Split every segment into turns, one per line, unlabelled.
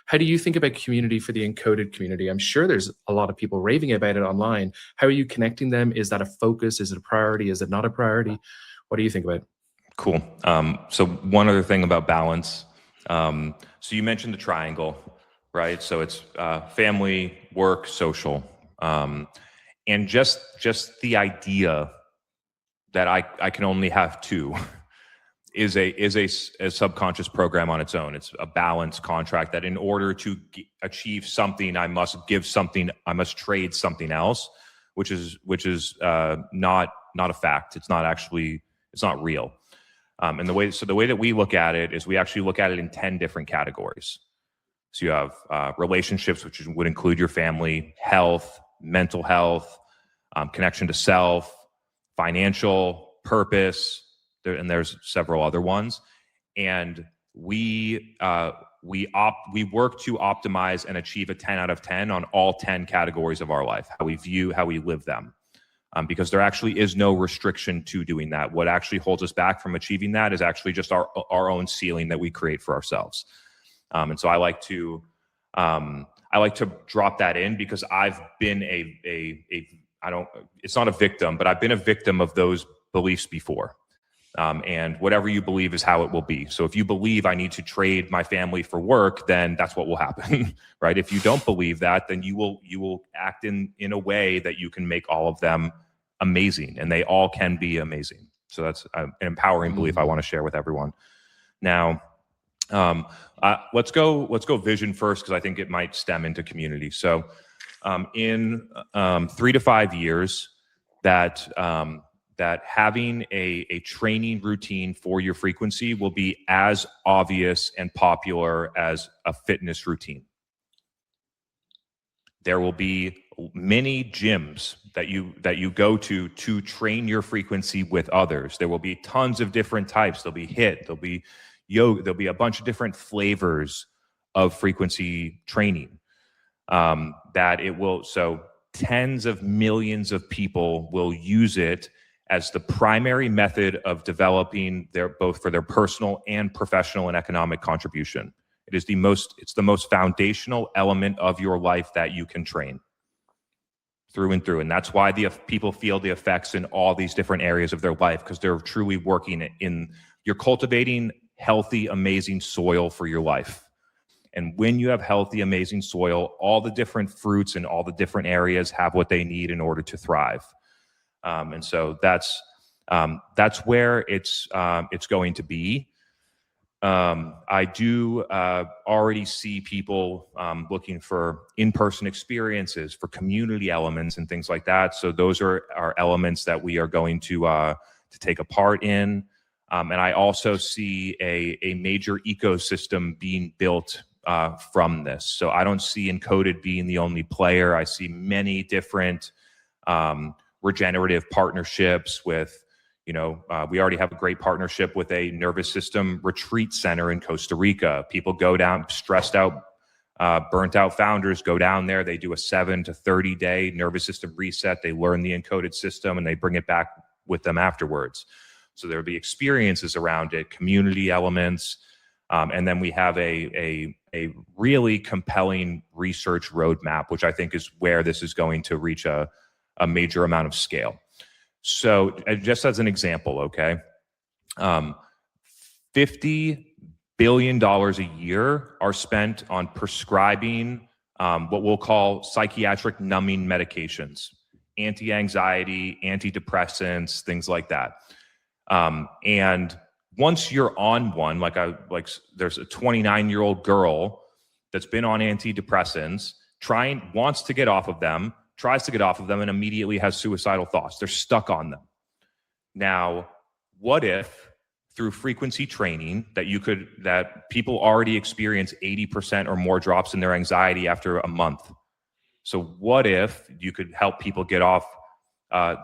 How do you think about community for the encoded community? I'm sure there's a lot of people raving about it online. How are you connecting them? Is that a focus? Is it a priority? Is it not a priority? What do you think about it?
Cool. So one other thing about balance. So you mentioned the triangle, right? So it's family, work, social, and just the idea that I can only have two is a subconscious program on its own. It's a balance contract that in order to achieve something, I must give something, I must trade something else, which is not a fact. It's not real. And the way that we look at it is we actually look at it in 10 different categories. So you have relationships, which would include your family, health, mental health, connection to self, financial, purpose, and there's several other ones. And we work to optimize and achieve a 10 out of 10 on all 10 categories of our life, how we view, how we live them. Because there actually is no restriction to doing that. What actually holds us back from achieving that is actually just our own ceiling that we create for ourselves. And so I like to drop that in because I've been it's not a victim, but I've been a victim of those beliefs before. And whatever you believe is how it will be. So if you believe I need to trade my family for work, then that's what will happen, right? If you don't believe that, then you will act in a way that you can make all of them amazing, and they all can be amazing. So that's an empowering belief I want to share with everyone. Now, let's go vision first, because I think it might stem into community. So in 3 to 5 years, that having a training routine for your frequency will be as obvious and popular as a fitness routine. There will be many gyms that you go to train your frequency with others. There will be tons of different types. There'll be HIIT, there'll be yoga, there'll be a bunch of different flavors of frequency training. So tens of millions of people will use it as the primary method of developing both for their personal and professional and economic contribution. It's the most foundational element of your life that you can train through and through. And that's why people feel the effects in all these different areas of their life, because they're truly working you're cultivating healthy, amazing soil for your life. And when you have healthy, amazing soil, all the different fruits in all the different areas have what they need in order to thrive. And so that's where it's going to be. I do already see people looking for in-person experiences, for community elements and things like that. So those are elements that we are going to take a part in. And I also see a major ecosystem being built from this. So I don't see ENCODED being the only player. I see many different regenerative partnerships with, we already have a great partnership with a nervous system retreat center in Costa Rica. People go down, stressed out, burnt out founders go down there. They do a 7 to 30 day nervous system reset. They learn the ENCODED system and they bring it back with them afterwards. So there'll be experiences around it, community elements. And then we have a really compelling research roadmap, which I think is where this is going to reach a major amount of scale. So just as an example, okay, $50 billion a year are spent on prescribing what we'll call psychiatric numbing medications, anti-anxiety, antidepressants, things like that. And once you're on one, there's a 29-year-old girl that's been on antidepressants, wants to get off of them, tries to get off of them, and immediately has suicidal thoughts. They're stuck on them. Now, what if through frequency training that people already experience 80% or more drops in their anxiety after a month? So what if you could help people get off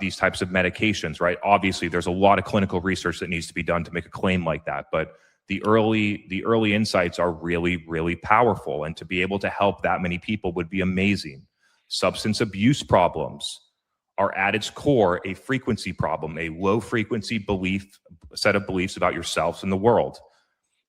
these types of medications, right? Obviously, there's a lot of clinical research that needs to be done to make a claim like that, but the early insights are really, really powerful, and to be able to help that many people would be amazing. Substance abuse problems are at its core a frequency problem, a low frequency set of beliefs about yourselves and the world.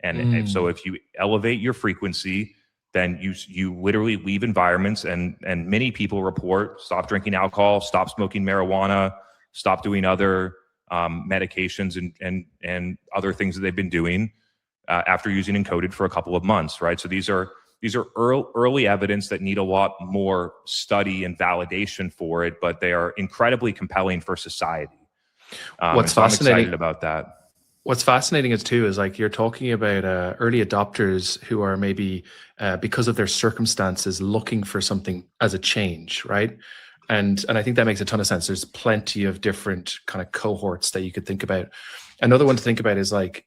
And so if you elevate your frequency, then you literally leave environments, and many people report stop drinking alcohol, stop smoking marijuana, stop doing other medications and other things that they've been doing after using ENCODED for a couple of months, right? So these are early evidence that need a lot more study and validation for it, but they are incredibly compelling for society.
What's
so I'm
fascinating
excited about that.
What's fascinating is too is like you're talking about early adopters who are maybe because of their circumstances looking for something as a change, right? And I think that makes a ton of sense. There's plenty of different kind of cohorts that you could think about. Another one to think about is like,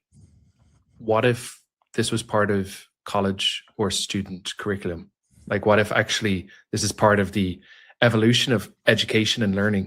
what if this was part of college or student curriculum? Like, what if actually this is part of the evolution of education and learning?